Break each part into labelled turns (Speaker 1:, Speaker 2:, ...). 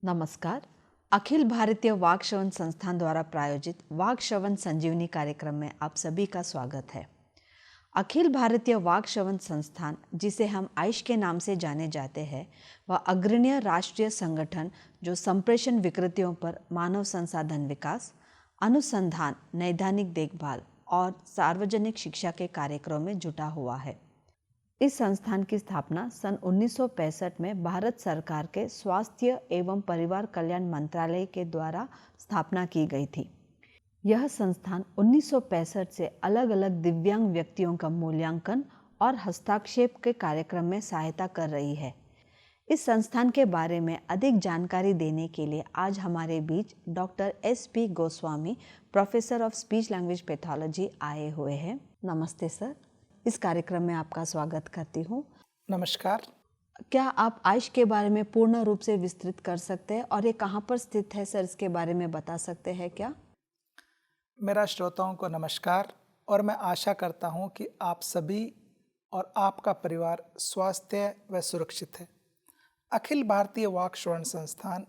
Speaker 1: नमस्कार। अखिल भारतीय वाक श्रवण संस्थान द्वारा प्रायोजित वाक श्रवण संजीवनी कार्यक्रम में आप सभी का स्वागत है। अखिल भारतीय वाक श्रवण संस्थान, जिसे हम आयुष के नाम से जाने जाते हैं, वह अग्रणीय राष्ट्रीय संगठन जो संप्रेषण विकृतियों पर मानव संसाधन विकास, अनुसंधान, नैदानिक देखभाल और सार्वजनिक शिक्षा के कार्यक्रम में जुटा हुआ है। इस संस्थान की स्थापना सन 1965 में भारत सरकार के स्वास्थ्य एवं परिवार कल्याण मंत्रालय के द्वारा स्थापना की गई थी। यह संस्थान 1965 से अलग अलग दिव्यांग व्यक्तियों का मूल्यांकन और हस्तक्षेप के कार्यक्रम में सहायता कर रही है। इस संस्थान के बारे में अधिक जानकारी देने के लिए आज हमारे बीच doctor SP Goswami, professor of speech language pathology आए हुए हैं। नमस्ते सर, इस कार्यक्रम में आपका स्वागत करती हूँ।
Speaker 2: नमस्कार।
Speaker 1: क्या आप आयुष के बारे में पूर्ण रूप से विस्तृत कर सकते हैं और ये कहाँ पर स्थित है सर, इसके बारे में बता सकते हैं क्या?
Speaker 2: मेरा श्रोताओं को नमस्कार और मैं आशा करता हूँ कि आप सभी और आपका परिवार स्वास्थ्य व सुरक्षित है। अखिल भारतीय वाक श्रवण संस्थान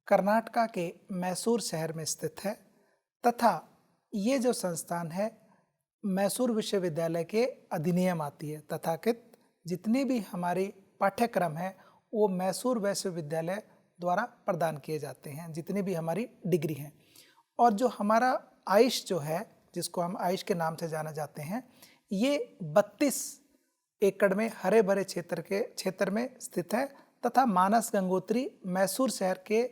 Speaker 2: कर्नाटका के मैसूर शहर में स्थित है तथा ये जो संस्थान है मैसूर विश्वविद्यालय के अधिनियम आती है। तथाकथित जितने भी हमारे पाठ्यक्रम हैं वो मैसूर विश्वविद्यालय द्वारा प्रदान किए जाते हैं, जितनी भी हमारी डिग्री हैं। और जो हमारा आयुष जो है, जिसको हम आयुष के नाम से जाना जाते हैं, ये 32 एकड़ में हरे भरे क्षेत्र में स्थित है तथा मानस गंगोत्री मैसूर शहर के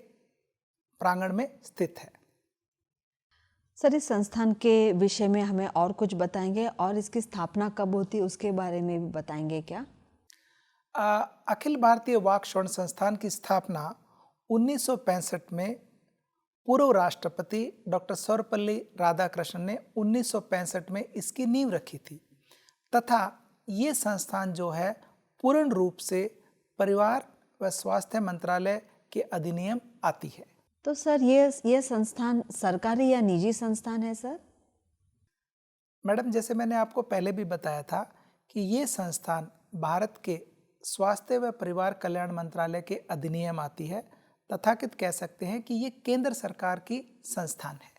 Speaker 2: प्रांगण में स्थित है।
Speaker 1: सर, इस संस्थान के विषय में हमें और कुछ बताएंगे और इसकी स्थापना कब होती है उसके बारे में भी बताएंगे क्या?
Speaker 2: अखिल भारतीय वाक श्रवण संस्थान की स्थापना 1965 में पूर्व राष्ट्रपति डॉक्टर सर्वपल्ली राधाकृष्णन ने 1965 में इसकी नींव रखी थी तथा ये संस्थान जो है पूर्ण रूप से परिवार व स्वास्थ्य मंत्रालय के अधिनियम आती है।
Speaker 1: तो सर, ये संस्थान सरकारी या निजी संस्थान है सर?
Speaker 2: मैडम, जैसे मैंने आपको पहले भी बताया था कि ये संस्थान भारत के स्वास्थ्य व परिवार कल्याण मंत्रालय के अधिनियम आती है। तथाकथित कह सकते हैं कि ये केंद्र सरकार की संस्थान है।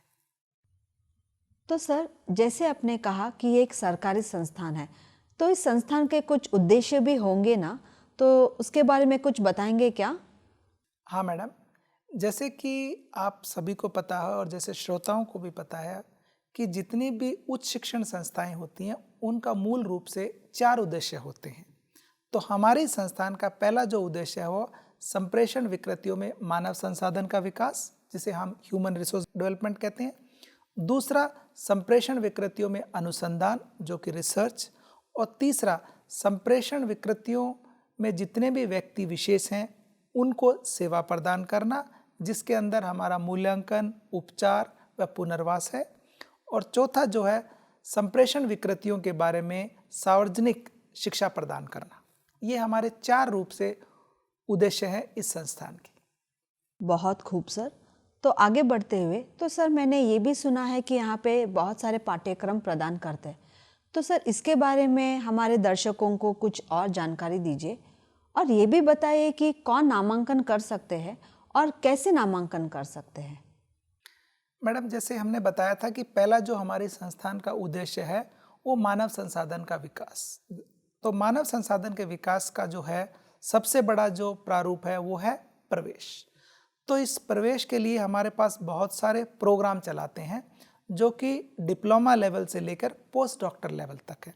Speaker 1: तो सर, जैसे आपने कहा कि ये एक सरकारी संस्थान है, तो इस संस्थान के कुछ उद्देश्य भी होंगे ना, तो उसके बारे में कुछ बताएंगे क्या?
Speaker 2: हाँ मैडम, जैसे कि आप सभी को पता है और जैसे श्रोताओं को भी पता है कि जितनी भी उच्च शिक्षण संस्थाएं होती हैं उनका मूल रूप से 4 उद्देश्य होते हैं। तो हमारे संस्थान का पहला जो उद्देश्य है वो संप्रेषण विकृतियों में मानव संसाधन का विकास, जिसे हम ह्यूमन रिसोर्स डेवलपमेंट कहते हैं। दूसरा, संप्रेषण विकृतियों में अनुसंधान, जो कि रिसर्च। और तीसरा, संप्रेषण विकृतियों में जितने भी व्यक्ति विशेष हैं उनको सेवा प्रदान करना, जिसके अंदर हमारा मूल्यांकन, उपचार व पुनर्वास है। और चौथा जो है संप्रेषण विकृतियों के बारे में सार्वजनिक शिक्षा प्रदान करना। ये हमारे 4 रूप से उद्देश्य हैं इस संस्थान की।
Speaker 1: बहुत खूब सर। तो आगे बढ़ते हुए, तो सर मैंने ये भी सुना है कि यहाँ पे बहुत सारे पाठ्यक्रम प्रदान करते हैं, तो सर इसके बारे में हमारे दर्शकों को कुछ और जानकारी दीजिए और ये भी बताइए कि कौन नामांकन कर सकते हैं और कैसे नामांकन कर सकते हैं।
Speaker 2: मैडम, जैसे हमने बताया था कि पहला जो हमारे संस्थान का उद्देश्य है वो मानव संसाधन का विकास। तो मानव संसाधन के विकास का जो है सबसे बड़ा जो प्रारूप है वो है प्रवेश। तो इस प्रवेश के लिए हमारे पास बहुत सारे प्रोग्राम चलाते हैं जो कि डिप्लोमा लेवल से लेकर पोस्ट डॉक्टर लेवल तक है।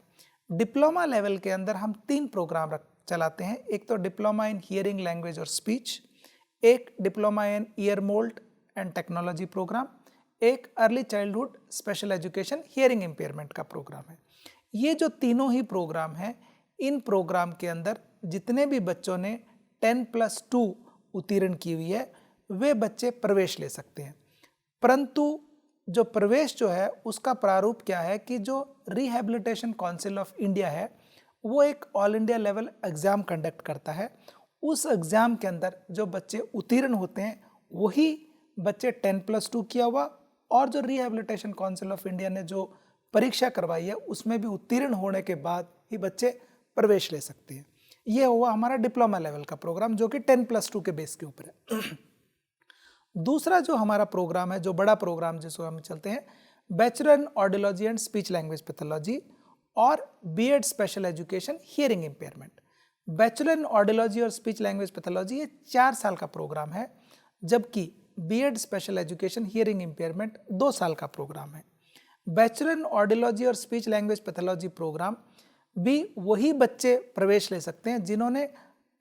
Speaker 2: डिप्लोमा लेवल के अंदर हम 3 प्रोग्राम चलाते हैं। एक तो डिप्लोमा इन हियरिंग लैंग्वेज और स्पीच, एक diploma in ear mould and technology programme, एक early childhood special education hearing impairment का प्रोग्राम है। ये जो तीनों ही प्रोग्राम हैं, इन प्रोग्राम के अंदर जितने भी बच्चों ने 10+2 उत्तीर्ण की हुई है वे बच्चे प्रवेश ले सकते हैं। परंतु जो प्रवेश जो है उसका प्रारूप क्या है कि जो रिहैबिलिटेशन काउंसिल ऑफ इंडिया है वो एक all India level exam conduct करता है। उस एग्ज़ाम के अंदर जो बच्चे उत्तीर्ण होते हैं वही बच्चे 10+2 किया हुआ और जो रिहैबिलिटेशन काउंसिल ऑफ इंडिया ने जो परीक्षा करवाई है उसमें भी उत्तीर्ण होने के बाद ही बच्चे प्रवेश ले सकते हैं। ये हुआ हमारा डिप्लोमा लेवल का प्रोग्राम जो कि 10+2 के बेस के ऊपर है। दूसरा जो हमारा प्रोग्राम है, जो बड़ा प्रोग्राम जिसको हम चलते हैं, bachelor in audiology and speech language pathology और BEd special education hearing impairment. Bachelor in audiology और स्पीच लैंग्वेज पैथोलॉजी ये 4 साल का प्रोग्राम है, जबकि BEd special education hearing impairment 2 साल का प्रोग्राम है। बैचलर इन ऑडियोलॉजी और स्पीच लैंग्वेज पैथोलॉजी प्रोग्राम भी वही बच्चे प्रवेश ले सकते हैं जिन्होंने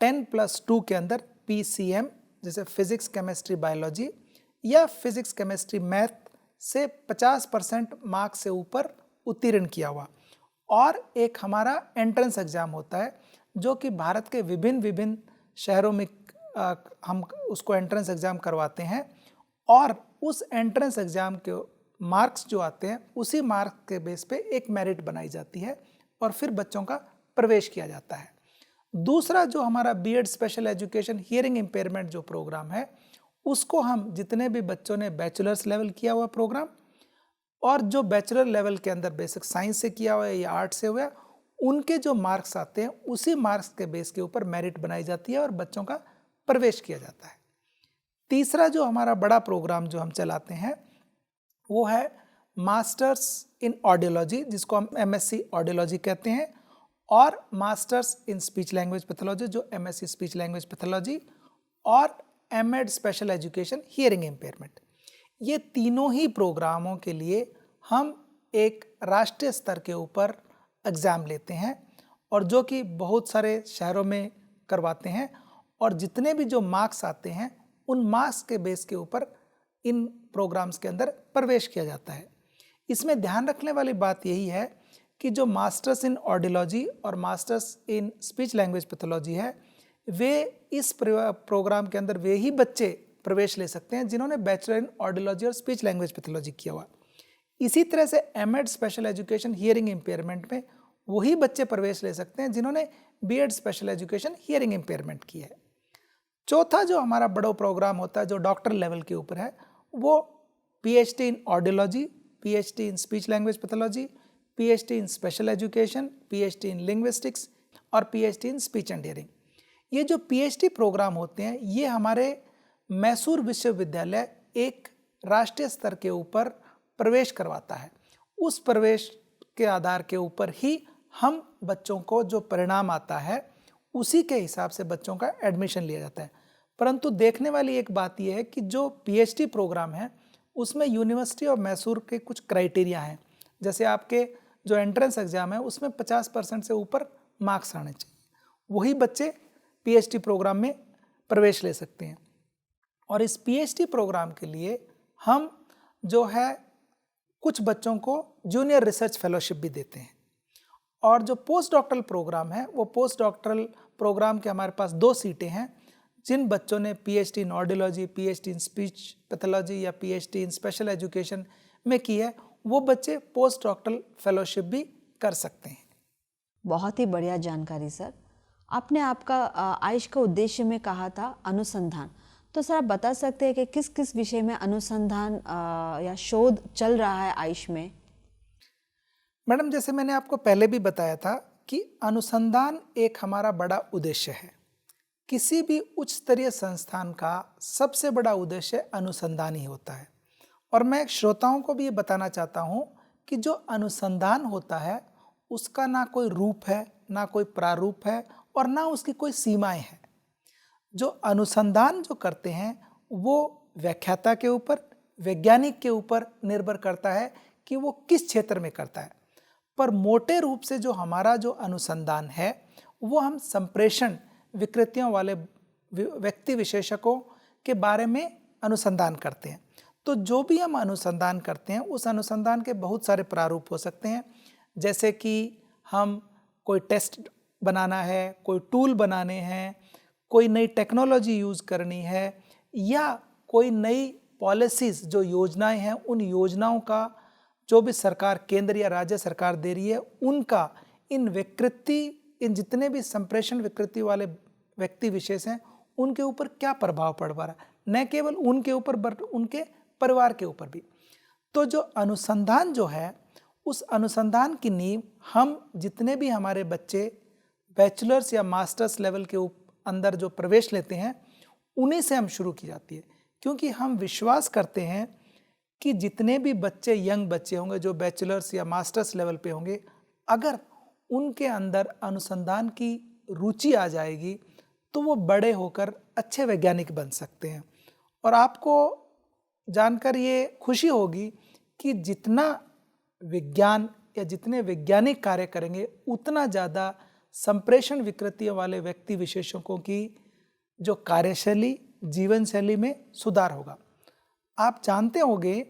Speaker 2: 10+2 के अंदर PCM जैसे फिजिक्स केमिस्ट्री बायोलॉजी या फिजिक्स केमिस्ट्री मैथ से 50% मार्क्स से ऊपर उत्तीर्ण किया हुआ, और एक हमारा एंट्रेंस एग्जाम होता है जो कि भारत के विभिन्न शहरों में हम उसको एंट्रेंस एग्जाम करवाते हैं, और उस एंट्रेंस एग्जाम के मार्क्स जो आते हैं उसी मार्क्स के बेस पे एक मेरिट बनाई जाती है और फिर बच्चों का प्रवेश किया जाता है। दूसरा जो हमारा BEd special education hearing impairment जो प्रोग्राम है, उसको हम जितने भी बच्चों ने बैचलर्स लेवल किया हुआ प्रोग्राम और जो बैचलर लेवल के अंदर बेसिक साइंस से किया हुआ है या आर्ट से हुआ है, उनके जो मार्क्स आते हैं उसी मार्क्स के बेस के ऊपर मेरिट बनाई जाती है और बच्चों का प्रवेश किया जाता है। तीसरा जो हमारा बड़ा प्रोग्राम जो हम चलाते हैं वो है मास्टर्स इन ऑडियोलॉजी, जिसको हम MSc ऑडियोलॉजी कहते हैं, और masters in speech language pathology जो MSc स्पीच लैंग्वेज पैथोलॉजी, और MEd special education hearing impairment. ये तीनों ही प्रोग्रामों के लिए हम एक राष्ट्रीय स्तर के ऊपर एग्ज़ाम लेते हैं और जो कि बहुत सारे शहरों में करवाते हैं, और जितने भी जो मार्क्स आते हैं उन मार्क्स के बेस के ऊपर इन प्रोग्राम्स के अंदर प्रवेश किया जाता है। इसमें ध्यान रखने वाली बात यही है कि जो मास्टर्स इन ऑडियोलॉजी और masters in speech language pathology है, वे इस प्रोग्राम के अंदर वे ही बच्चे प्रवेश ले सकते हैं जिन्होंने बैचलर इन ऑडियोलॉजी और स्पीच लैंग्वेज पैथोलॉजी किया हुआ। इसी तरह से MEd special education hearing impairment में वही बच्चे प्रवेश ले सकते हैं जिन्होंने BEd special education hearing impairment की है। चौथा जो हमारा बड़ा प्रोग्राम होता है जो डॉक्टर लेवल के ऊपर है, वो PhD in audiology, PhD in speech language pathology, PhD in special education, PhD in linguistics और PhD in speech and hearing. ये जो PhD प्रोग्राम होते हैं ये हमारे मैसूर विश्वविद्यालय एक राष्ट्रीय स्तर के ऊपर प्रवेश करवाता है। उस प्रवेश के आधार के ऊपर ही हम बच्चों को जो परिणाम आता है उसी के हिसाब से बच्चों का एडमिशन लिया जाता है। परंतु देखने वाली एक बात यह है कि जो PhD प्रोग्राम है उसमें यूनिवर्सिटी ऑफ मैसूर के कुछ क्राइटेरिया हैं। जैसे आपके जो एंट्रेंस एग्ज़ाम है उसमें 50% से ऊपर मार्क्स आने चाहिए, वही बच्चे PhD प्रोग्राम में प्रवेश ले सकते हैं। और इस PhD प्रोग्राम के लिए हम जो है कुछ बच्चों को जूनियर रिसर्च फेलोशिप भी देते हैं। और जो पोस्ट डॉक्टरल प्रोग्राम है वो पोस्ट डॉक्टरल प्रोग्राम के हमारे पास 2 सीटें हैं। जिन बच्चों ने PhD in audiology, PhD in speech pathology या PhD इन स्पेशल एजुकेशन में की है, वो बच्चे पोस्ट डॉक्टरल फेलोशिप भी कर सकते हैं।
Speaker 1: बहुत ही बढ़िया जानकारी सर। आपने आपका आयुष का उद्देश्य में कहा था अनुसंधान, तो सर आप बता सकते हैं कि किस किस विषय में अनुसंधान या शोध चल रहा है आयुष में?
Speaker 2: मैडम, जैसे मैंने आपको पहले भी बताया था कि अनुसंधान एक हमारा बड़ा उद्देश्य है। किसी भी उच्च स्तरीय संस्थान का सबसे बड़ा उद्देश्य अनुसंधान ही होता है। और मैं श्रोताओं को भी ये बताना चाहता हूँ कि जो अनुसंधान होता है उसका ना कोई रूप है, ना कोई प्रारूप है और ना उसकी कोई सीमाएं हैं। जो अनुसंधान जो करते हैं वो व्याख्याता के ऊपर, वैज्ञानिक के ऊपर निर्भर करता है कि वो किस क्षेत्र में करता है। पर मोटे रूप से जो हमारा जो अनुसंधान है वो हम संप्रेषण विकृतियों वाले व्यक्ति विशेषकों के बारे में अनुसंधान करते हैं। तो जो भी हम अनुसंधान करते हैं उस अनुसंधान के बहुत सारे प्रारूप हो सकते हैं। जैसे कि हम कोई टेस्ट बनाना है, कोई टूल बनाने हैं, कोई नई टेक्नोलॉजी यूज़ करनी है, या कोई नई पॉलिसीज़ जो योजनाएं हैं उन योजनाओं का जो भी सरकार केंद्र या राज्य सरकार दे रही है उनका इन जितने भी संप्रेषण विकृति वाले व्यक्ति विशेष हैं उनके ऊपर क्या प्रभाव पड़ पा रहा है, न केवल उनके ऊपर बल्कि उनके परिवार के ऊपर भी। तो जो अनुसंधान जो है उस अनुसंधान की नींव हम जितने भी हमारे बच्चे बैचलर्स या मास्टर्स लेवल के अंदर जो प्रवेश लेते हैं उन्हीं से हम शुरू की जाती है। क्योंकि हम विश्वास करते हैं कि जितने भी बच्चे यंग बच्चे होंगे जो बैचलर्स या मास्टर्स लेवल पे होंगे, अगर उनके अंदर अनुसंधान की रुचि आ जाएगी तो वो बड़े होकर अच्छे वैज्ञानिक बन सकते हैं। और आपको जानकर ये खुशी होगी कि जितना विज्ञान या जितने वैज्ञानिक कार्य करेंगे उतना ज़्यादा संप्रेषण विकृतियों वाले व्यक्ति विशेषज्ञों की जो कार्यशैली जीवन शैली में सुधार होगा। आप जानते होंगे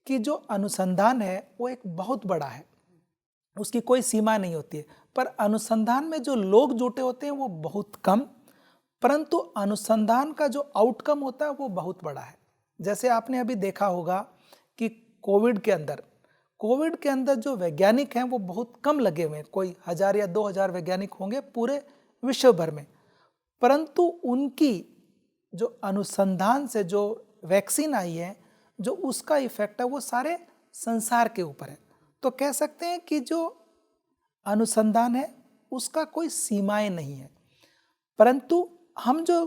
Speaker 2: कि जो अनुसंधान है वो एक बहुत बड़ा है, उसकी कोई सीमा नहीं होती है, पर अनुसंधान में जो लोग जुटे होते हैं वो बहुत कम, परंतु अनुसंधान का जो आउटकम होता है वो बहुत बड़ा है। जैसे आपने अभी देखा होगा कि कोविड के अंदर जो वैज्ञानिक हैं वो बहुत कम लगे हुए हैं, कोई 1000 या 2000 वैज्ञानिक होंगे पूरे विश्व भर में, परंतु उनकी जो अनुसंधान से जो वैक्सीन आई है, जो उसका इफेक्ट है वो सारे संसार के ऊपर है। तो कह सकते हैं कि जो अनुसंधान है उसका कोई सीमाएं नहीं है, परंतु हम जो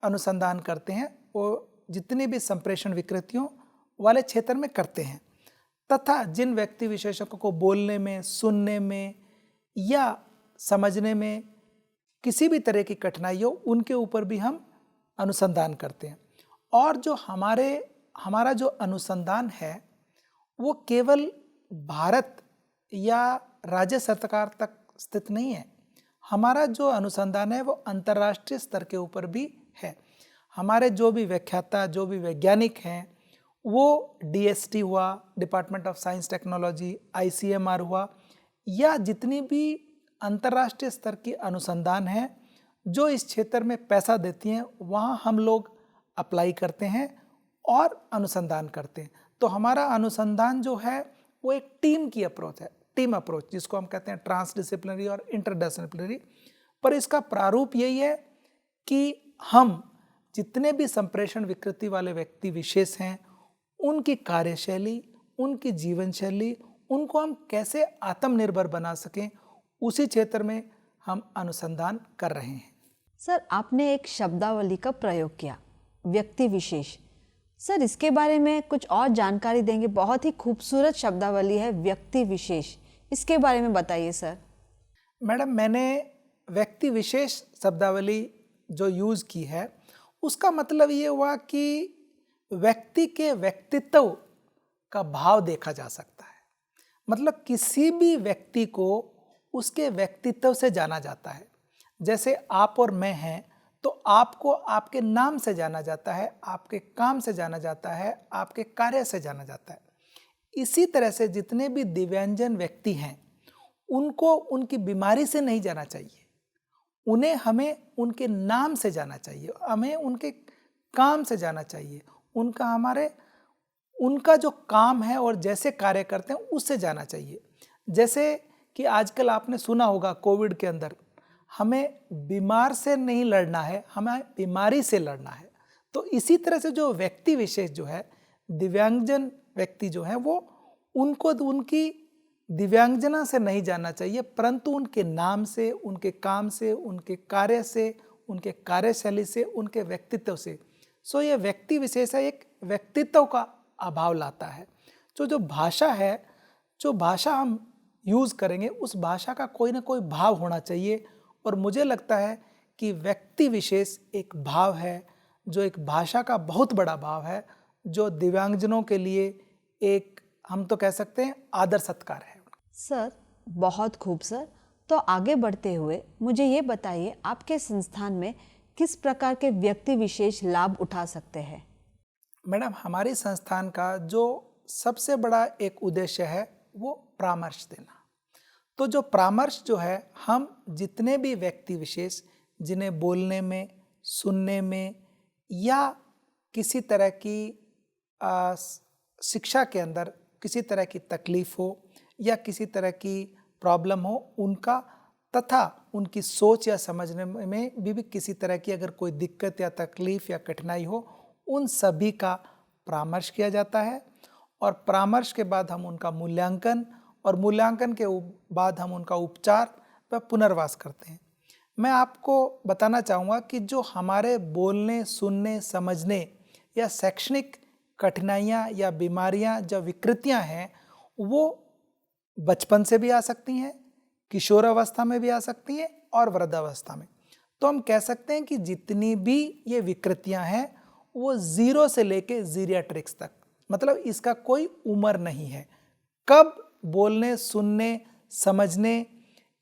Speaker 2: अनुसंधान करते हैं वो जितने भी संप्रेषण विकृतियों वाले क्षेत्र में करते हैं, तथा जिन व्यक्ति विशेषज्ञों को बोलने में, सुनने में या समझने में किसी भी तरह की कठिनाई हो, उनके ऊपर भी हम अनुसंधान करते हैं। और जो हमारा जो अनुसंधान है वो केवल भारत या राज्य सरकार तक स्थित नहीं है। हमारा जो अनुसंधान है वो अंतर्राष्ट्रीय स्तर के ऊपर भी है। हमारे जो भी व्याख्याता, जो भी वैज्ञानिक हैं, वो DST हुआ, department of science technology, ICMR हुआ, या जितनी भी अंतर्राष्ट्रीय स्तर की अनुसंधान है जो इस क्षेत्र में पैसा देती हैं, वहाँ हम लोग अप्लाई करते हैं और अनुसंधान करते हैं। तो हमारा अनुसंधान जो है वो एक टीम की अप्रोच है, टीम अप्रोच, जिसको हम कहते हैं ट्रांसडिसिप्लिनरी और इंटरडिसिप्लिनरी। पर इसका प्रारूप यही है कि हम जितने भी संप्रेषण विकृति वाले व्यक्ति विशेष हैं, उनकी कार्यशैली, उनकी जीवन शैली, उनको हम कैसे आत्मनिर्भर बना सकें, उसी क्षेत्र में हम अनुसंधान कर रहे हैं।
Speaker 1: सर, आपने एक शब्दावली का प्रयोग किया, व्यक्ति विशेष। सर, इसके बारे में कुछ और जानकारी देंगे? बहुत ही खूबसूरत शब्दावली है व्यक्ति विशेष, इसके बारे में बताइए सर।
Speaker 2: मैडम, मैंने व्यक्ति विशेष शब्दावली जो यूज़ की है उसका मतलब ये हुआ कि व्यक्ति के व्यक्तित्व का भाव देखा जा सकता है। मतलब किसी भी व्यक्ति को उसके व्यक्तित्व से जाना जाता है। जैसे आप और मैं हैं तो आपको आपके नाम से जाना जाता है, आपके काम से जाना जाता है, आपके कार्य से जाना जाता है। इसी तरह से जितने भी दिव्यांजन व्यक्ति हैं उनको उनकी बीमारी से नहीं जाना चाहिए, उन्हें हमें उनके नाम से जाना चाहिए, हमें उनके काम से जाना चाहिए, उनका जो काम है और जैसे कार्य करते हैं उससे जाना चाहिए। जैसे कि आजकल आपने सुना होगा कोविड के अंदर हमें बीमार से नहीं लड़ना है, हमें बीमारी से लड़ना है। तो इसी तरह से जो व्यक्ति विशेष जो है, दिव्यांगजन व्यक्ति जो है, वो उनको उनकी दिव्यांगजना से नहीं जानना चाहिए, परंतु उनके नाम से, उनके काम से, उनके कार्य से, उनके कार्यशैली से, उनके व्यक्तित्व से। सो ये व्यक्ति विशेष है, एक व्यक्तित्व का अभाव लाता है। जो भाषा है, जो भाषा हम यूज़ करेंगे उस भाषा का कोई ना कोई भाव होना चाहिए। और मुझे लगता है कि व्यक्ति विशेष एक भाव है, जो एक भाषा का बहुत बड़ा भाव है, जो दिव्यांगजनों के लिए एक, हम तो कह सकते हैं, आदर सत्कार है।
Speaker 1: सर, बहुत खूब सर। तो आगे बढ़ते हुए मुझे ये बताइए, आपके संस्थान में किस प्रकार के व्यक्ति विशेष लाभ उठा सकते हैं?
Speaker 2: मैडम, हमारे संस्थान का जो सबसे बड़ा एक उद्देश्य है वो परामर्श देना। तो जो परामर्श जो है, हम जितने भी व्यक्ति विशेष जिन्हें बोलने में, सुनने में या किसी तरह की शिक्षा के अंदर किसी तरह की तकलीफ हो या किसी तरह की प्रॉब्लम हो, उनका तथा उनकी सोच या समझने में भी किसी तरह की अगर कोई दिक्कत या तकलीफ या कठिनाई हो, उन सभी का परामर्श किया जाता है। और परामर्श के बाद हम उनका मूल्यांकन, और मूल्यांकन के बाद हम उनका उपचार व पुनर्वास करते हैं। मैं आपको बताना चाहूँगा कि जो हमारे बोलने, सुनने, समझने या शैक्षणिक कठिनाइयाँ या बीमारियाँ जो विकृतियाँ हैं वो बचपन से भी आ सकती हैं, किशोर अवस्था में भी आ सकती हैं और वृद्धावस्था में। तो हम कह सकते हैं कि जितनी भी ये विकृतियाँ हैं वो 0 से लेके जीरियाट्रिक्स तक, मतलब इसका कोई उम्र नहीं है। कब बोलने, सुनने, समझने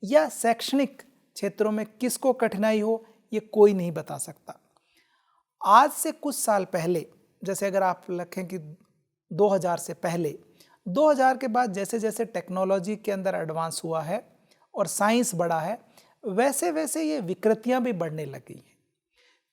Speaker 2: या शैक्षणिक क्षेत्रों में किसको कठिनाई हो ये कोई नहीं बता सकता। आज से कुछ साल पहले, जैसे अगर आप लिखें कि 2000 से पहले, 2000 के बाद जैसे जैसे टेक्नोलॉजी के अंदर एडवांस हुआ है और साइंस बढ़ा है, वैसे वैसे ये विकृतियां भी बढ़ने लगी हैं।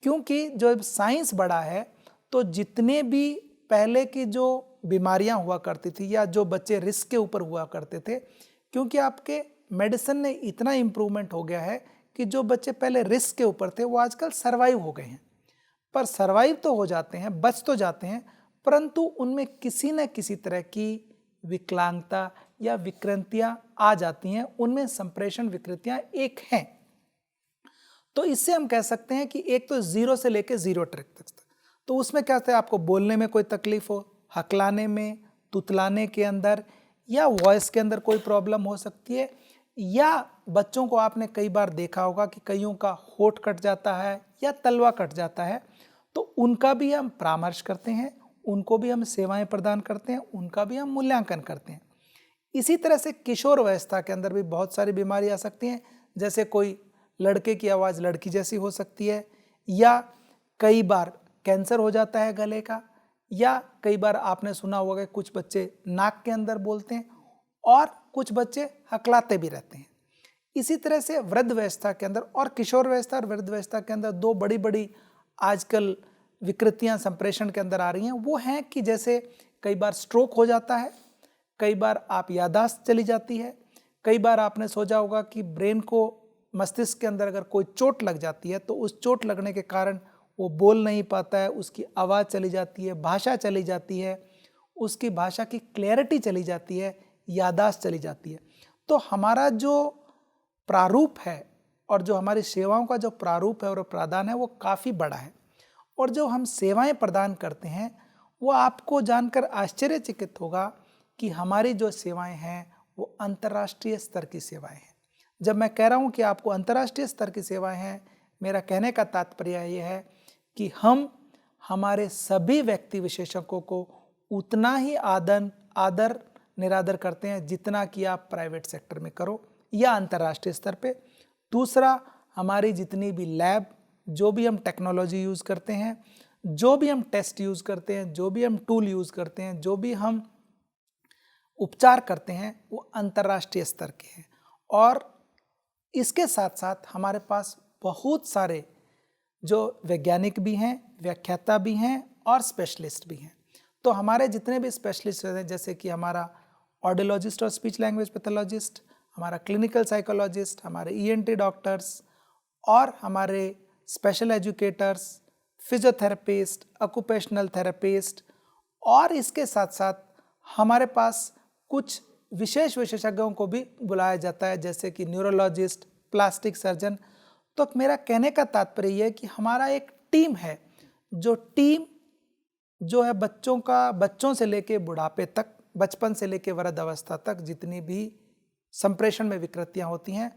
Speaker 2: क्योंकि जो साइंस बढ़ा है तो जितने भी पहले की जो बीमारियां हुआ करती थी या जो बच्चे रिस्क के ऊपर हुआ करते थे, क्योंकि आपके मेडिसिन ने इतना इम्प्रूवमेंट हो गया है कि जो बच्चे पहले रिस्क के ऊपर थे वो आजकल सर्वाइव हो गए हैं। पर सर्वाइव तो हो जाते हैं, बच तो जाते हैं, परंतु उनमें किसी न किसी तरह की विकलांगता या विकृतियां आ जाती हैं, उनमें संप्रेषण विकृतियां एक हैं। तो इससे हम कह सकते हैं कि एक तो 0 से लेकर जीरियाट्रिक्स तक, तो उसमें क्या होता है, आपको बोलने में कोई तकलीफ हो, हकलाने में, तुतलाने के अंदर या वॉइस के अंदर कोई प्रॉब्लम हो सकती है, या बच्चों को आपने कई बार देखा होगा कि कईयों का होठ कट जाता है या तलवा कट जाता है, तो उनका भी हम परामर्श करते हैं, उनको भी हम सेवाएं प्रदान करते हैं, उनका भी हम मूल्यांकन करते हैं। इसी तरह से किशोर अवस्था के अंदर भी बहुत सारी बीमारी आ सकती हैं, जैसे कोई लड़के की आवाज़ लड़की जैसी हो सकती है, या कई बार कैंसर हो जाता है गले का, या कई बार आपने सुना होगा कि कुछ बच्चे नाक के अंदर बोलते हैं और कुछ बच्चे हकलाते भी रहते हैं। इसी तरह से वृद्धावस्था के अंदर और किशोर अवस्था और वृद्धावस्था के अंदर दो बड़ी बड़ी आजकल विकृतियां संप्रेषण के अंदर आ रही हैं। वो हैं कि जैसे कई बार स्ट्रोक हो जाता है, कई बार आप याददाश्त चली जाती है, कई बार आपने सोचा होगा कि ब्रेन को, मस्तिष्क के अंदर अगर कोई चोट लग जाती है तो उस चोट लगने के कारण वो बोल नहीं पाता है, उसकी आवाज़ चली जाती है, भाषा चली जाती है, उसकी भाषा की क्लैरिटी चली जाती है, याददाश्त चली जाती है। तो हमारा जो प्रारूप है और जो हमारी सेवाओं का जो प्रारूप है और प्रावधान है वो काफ़ी बड़ा है, और जो हम सेवाएं प्रदान करते हैं वो आपको जानकर आश्चर्यचकित होगा कि हमारी जो सेवाएं हैं वो अंतर्राष्ट्रीय स्तर की सेवाएं हैं। जब मैं कह रहा हूँ कि आपको अंतर्राष्ट्रीय स्तर की सेवाएं हैं, मेरा कहने का तात्पर्य ये है कि हम हमारे सभी व्यक्ति विशेषज्ञों को उतना ही आदर निरादर करते हैं जितना कि आप प्राइवेट सेक्टर में करो या अंतर्राष्ट्रीय स्तर पे। दूसरा, हमारी जितनी भी लैब, जो भी हम टेक्नोलॉजी यूज़ करते हैं, जो भी हम टेस्ट यूज़ करते हैं, जो भी हम टूल यूज़ करते हैं, जो भी हम उपचार करते हैं, वो अंतर्राष्ट्रीय स्तर के हैं। और इसके साथ साथ हमारे पास बहुत सारे जो वैज्ञानिक भी हैं, व्याख्याता भी हैं और स्पेशलिस्ट भी हैं। तो हमारे जितने भी स्पेशलिस्ट हैं, जैसे कि हमारा ऑडियोलॉजिस्ट और स्पीच लैंग्वेज पैथोलॉजिस्ट, हमारा क्लिनिकल साइकोलॉजिस्ट, हमारे ईएनटी डॉक्टर्स और हमारे special educators, physiotherapist, occupational therapist, और इसके साथ साथ हमारे पास कुछ विशेष विशेषज्ञों को भी बुलाया जाता है, जैसे कि न्यूरोलॉजिस्ट, प्लास्टिक सर्जन। तो मेरा कहने का तात्पर्य यह है कि हमारा एक टीम है, जो टीम जो है बच्चों से लेके बुढ़ापे तक, बचपन से लेके वृद्ध अवस्था तक जितनी भी संप्रेषण में विकृतियां होती हैं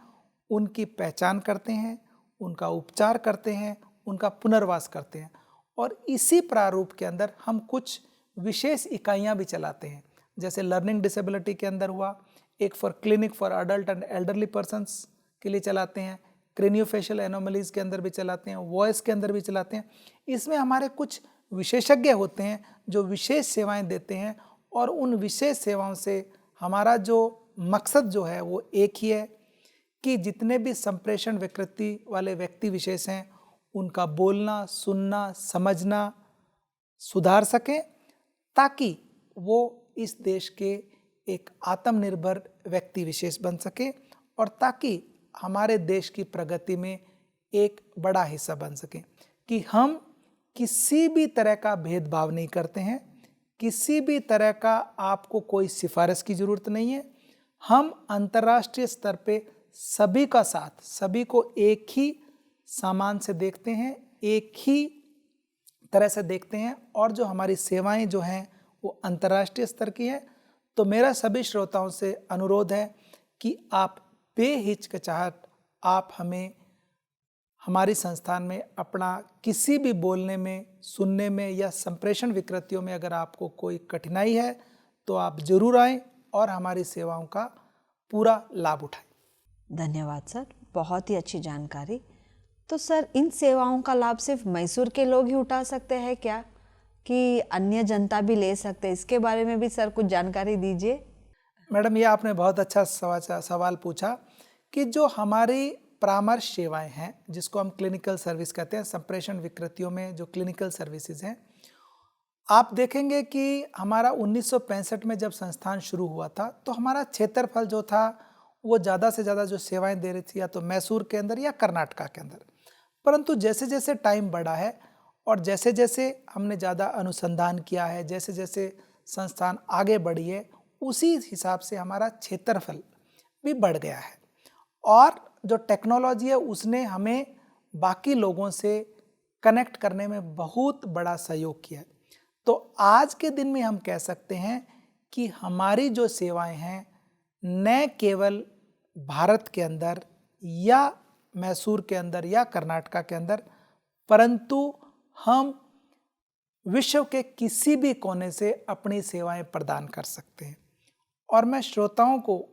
Speaker 2: उनकी पहचान करते हैं, उनका उपचार करते हैं, उनका पुनर्वास करते हैं। और इसी प्रारूप के अंदर हम कुछ विशेष इकाइयां भी चलाते हैं, जैसे लर्निंग डिसेबिलिटी के अंदर हुआ, एक for clinic for adult and elderly persons के लिए चलाते हैं, क्रेनियोफेशियल एनोमलीज के अंदर भी चलाते हैं, वॉइस के अंदर भी चलाते हैं। इसमें हमारे कुछ विशेषज्ञ होते हैं जो विशेष सेवाएं देते हैं, और उन विशेष सेवाओं से हमारा जो मकसद जो है वो एक ही है कि जितने भी संप्रेषण विकृति वाले व्यक्ति विशेष हैं उनका बोलना, सुनना, समझना सुधार सकें, ताकि वो इस देश के एक आत्मनिर्भर व्यक्ति विशेष बन सके, और ताकि हमारे देश की प्रगति में एक बड़ा हिस्सा बन सके। कि हम किसी भी तरह का भेदभाव नहीं करते हैं, किसी भी तरह का आपको कोई सिफारिश की ज़रूरत नहीं है। हम अंतर्राष्ट्रीय स्तर पे सभी का साथ, सभी को एक ही सामान से देखते हैं, एक ही तरह से देखते हैं और जो हमारी सेवाएं जो हैं वो अंतर्राष्ट्रीय स्तर की हैं। तो मेरा सभी श्रोताओं से अनुरोध है कि आप बेहिचकिचाहट आप हमें हमारी संस्थान में अपना किसी भी बोलने में, सुनने में या संप्रेषण विकृतियों में अगर आपको कोई कठिनाई है तो आप जरूर आएं और हमारी सेवाओं का पूरा लाभ उठाएं।
Speaker 1: धन्यवाद सर, बहुत ही अच्छी जानकारी। तो सर, इन सेवाओं का लाभ सिर्फ मैसूर के लोग ही उठा सकते हैं क्या, कि अन्य जनता भी ले सकते हैं? इसके बारे में भी सर कुछ जानकारी दीजिए।
Speaker 2: मैडम, ये आपने बहुत अच्छा सवाल पूछा कि जो हमारी परामर्श सेवाएं हैं, जिसको हम क्लिनिकल सर्विस कहते हैं, संप्रेषण विकृतियों में जो क्लिनिकल सर्विसेज हैं, आप देखेंगे कि हमारा 1965 में जब संस्थान शुरू हुआ था तो हमारा क्षेत्रफल जो था वो ज़्यादा से ज़्यादा जो सेवाएं दे रही थी या तो मैसूर के अंदर या कर्नाटका के अंदर। परंतु जैसे जैसे टाइम बढ़ा है और जैसे जैसे हमने ज़्यादा अनुसंधान किया है, जैसे जैसे संस्थान आगे बढ़ी है, उसी हिसाब से हमारा क्षेत्रफल भी बढ़ गया है और जो टेक्नोलॉजी है उसने हमें बाकी लोगों से कनेक्ट करने में बहुत बड़ा सहयोग किया है। तो आज के दिन में हम कह सकते हैं कि हमारी जो सेवाएं हैं न केवल भारत के अंदर या मैसूर के अंदर या कर्नाटका के अंदर, परंतु हम विश्व के किसी भी कोने से अपनी सेवाएं प्रदान कर सकते हैं। और मैं श्रोताओं को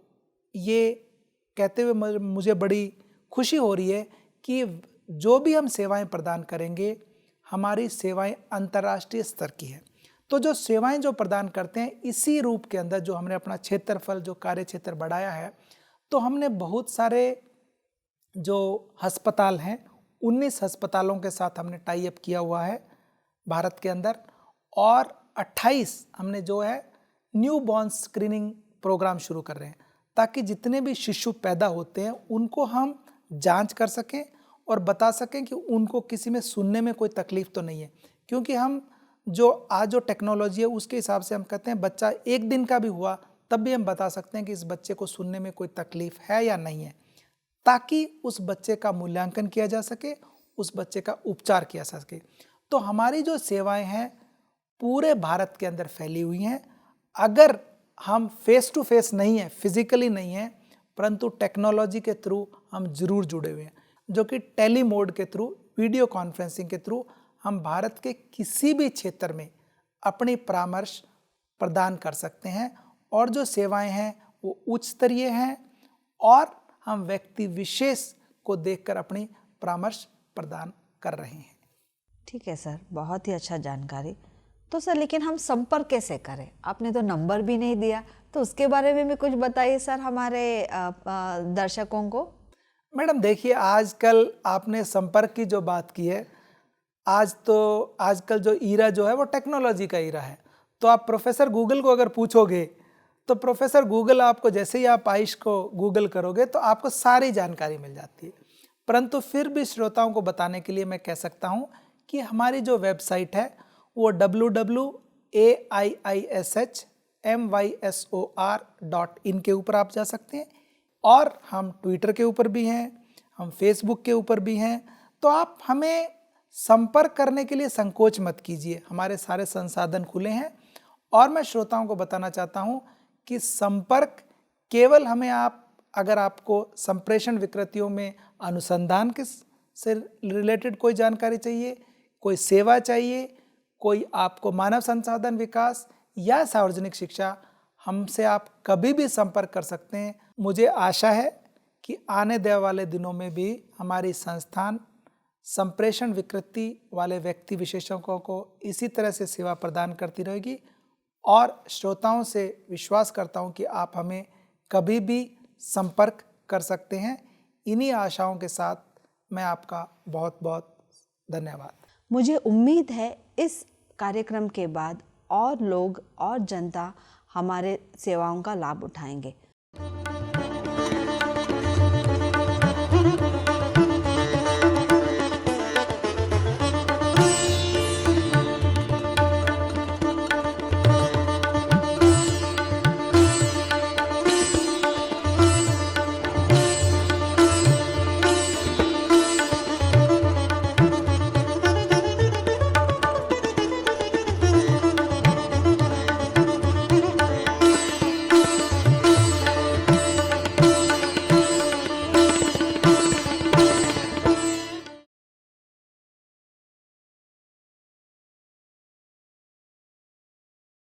Speaker 2: ये कहते हुए मुझे बड़ी खुशी हो रही है कि जो भी हम सेवाएं प्रदान करेंगे, हमारी सेवाएं अंतर्राष्ट्रीय स्तर की है। तो जो सेवाएं जो प्रदान करते हैं, इसी रूप के अंदर जो हमने अपना क्षेत्रफल, जो कार्य क्षेत्र बढ़ाया है, तो हमने बहुत सारे जो अस्पताल हैं, 19 अस्पतालों के साथ हमने टाई अप किया हुआ है भारत के अंदर, और 28 हमने जो है न्यू बॉर्न स्क्रीनिंग प्रोग्राम शुरू कर रहे हैं, ताकि जितने भी शिशु पैदा होते हैं उनको हम जांच कर सकें और बता सकें कि उनको किसी में सुनने में कोई तकलीफ तो नहीं है। क्योंकि हम जो आज जो टेक्नोलॉजी है उसके हिसाब से हम कहते हैं बच्चा 1 दिन का भी हुआ तब भी हम बता सकते हैं कि इस बच्चे को सुनने में कोई तकलीफ है या नहीं है, ताकि उस बच्चे का मूल्यांकन किया जा सके, उस बच्चे का उपचार किया जा सके। तो हमारी जो सेवाएं हैं पूरे भारत के अंदर फैली हुई हैं। अगर हम फेस टू फेस नहीं है, फिजिकली नहीं है, परंतु टेक्नोलॉजी के थ्रू हम जरूर जुड़े हुए हैं, जो कि टेली मोड के थ्रू, वीडियो कॉन्फ्रेंसिंग के थ्रू हम भारत के किसी भी क्षेत्र में अपनी परामर्श प्रदान कर सकते हैं। और जो सेवाएं हैं वो उच्च स्तरीय हैं और हम व्यक्ति विशेष को देखकर अपनी परामर्श प्रदान कर रहे हैं।
Speaker 1: ठीक है सर, बहुत ही अच्छा जानकारी। तो सर, लेकिन हम संपर्क कैसे करें? आपने तो नंबर भी नहीं दिया, तो उसके बारे में भी कुछ बताइए सर हमारे दर्शकों को।
Speaker 2: मैडम देखिए, आजकल आपने संपर्क की जो बात की है, आजकल जो ईरा जो है वो टेक्नोलॉजी का ईरा है। तो आप प्रोफेसर गूगल को अगर पूछोगे तो प्रोफेसर गूगल आपको, जैसे ही आप आयुष को गूगल करोगे तो आपको सारी जानकारी मिल जाती है। परंतु फिर भी श्रोताओं को बताने के लिए मैं कह सकता हूँ कि हमारी जो वेबसाइट है वो www.aiishmysor.in के ऊपर आप जा सकते हैं। और हम ट्विटर के ऊपर भी हैं, हम फेसबुक के ऊपर भी हैं। तो आप हमें संपर्क करने के लिए संकोच मत कीजिए, हमारे सारे संसाधन खुले हैं। और मैं श्रोताओं को बताना चाहता हूं कि संपर्क केवल हमें अगर आपको संप्रेषण विकृतियों में अनुसंधान के से रिलेटेड कोई जानकारी चाहिए, कोई सेवा चाहिए, कोई आपको मानव संसाधन विकास या सार्वजनिक शिक्षा, हमसे आप कभी भी संपर्क कर सकते हैं। मुझे आशा है कि आने देने वाले दिनों में भी हमारी संस्थान संप्रेषण विकृति वाले व्यक्ति विशेषज्ञों को इसी तरह से सेवा प्रदान करती रहेगी। और श्रोताओं से विश्वास करता हूं कि आप हमें कभी भी संपर्क कर सकते हैं। इन्हीं आशाओं के साथ मैं आपका बहुत बहुत धन्यवाद।
Speaker 1: मुझे उम्मीद है इस कार्यक्रम के बाद और लोग और जनता हमारे सेवाओं का लाभ उठाएंगे।